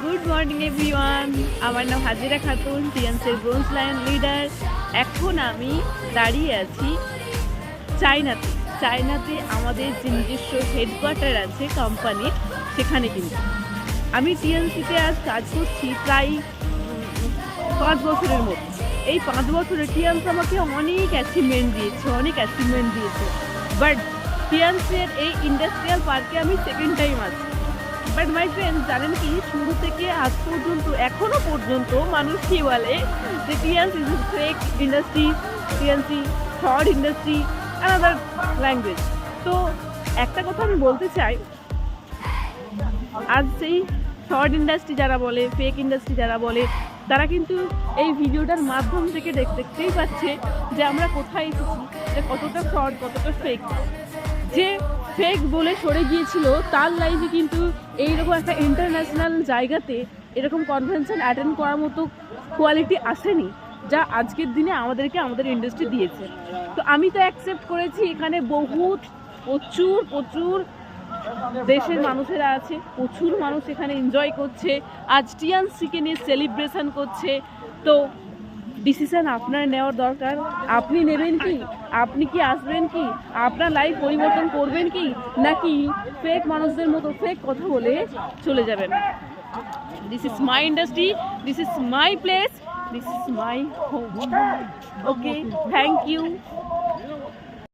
Good morning everyone, আমার নাম হাজিরা খাতুন, টিএনসির ব্রোঞ্জ লায়ন লিডার। এখন আমি দাঁড়িয়ে আছি চায়নাতে আমাদের যে নিজস্ব হেডকোয়ার্টার আছে কোম্পানির, সেখানে। কিন্তু আমি টিএনসিতে আজ কাজ করছি প্রায় 5 বছরের মতো। এই 5 বছরে টিএনসি আমাকে অনেক অ্যাচিভমেন্ট দিয়েছে। বাট টিএনসির এই ইন্ডাস্ট্রিয়াল পার্কে আমি সেকেন্ড টাইম আছি। বাট মাই ফ্রেন্ড, জানেন কি, শুরু থেকে আজ পর্যন্ত এখনো পর্যন্ত মানুষ কি বলে যে TNC is fake industry, TNC third industry, another language. তো একটা কথা আমি বলতে চাই, আজ সেই থর্ড ইন্ডাস্ট্রি যারা বলে, ফেক ইন্ডাস্ট্রি যারা বলে, তারা কিন্তু এই ভিডিওটার মাধ্যম থেকে দেখতেই পাচ্ছে যে আমরা কোথায় এসেছি, যে কতটা ফ্রড, কতটা ফেক। যে ফেক বলে সরে গিয়েছিল তার লাইফে কিন্তু এইরকম একটা ইন্টারন্যাশনাল জায়গাতে এরকম কনভেনশন অ্যাটেন্ড করার মতো কোয়ালিটি আসেনি, যা আজকের দিনে আমাদের ইন্ডাস্ট্রি দিয়েছে। তো আমি তো অ্যাকসেপ্ট করেছি, এখানে প্রচুর দেশের মানুষেরা আছে, প্রচুর মানুষ এখানে এনজয় করছে, আজ টিএনসিকে নিয়ে সেলিব্রেশন করছে। তো ডিসিশন আপনার নেওয়ার দরকার। আপনি নেবেন কি? আপনি কি আসবেন কি? আপনার লাইফ পরিবর্তন করবেন কি, নাকি ফেক মানুষদের মতো ফেক কথা বলে চলে যাবেন? This is my industry, this is my place, this is my home. Okay, thank you.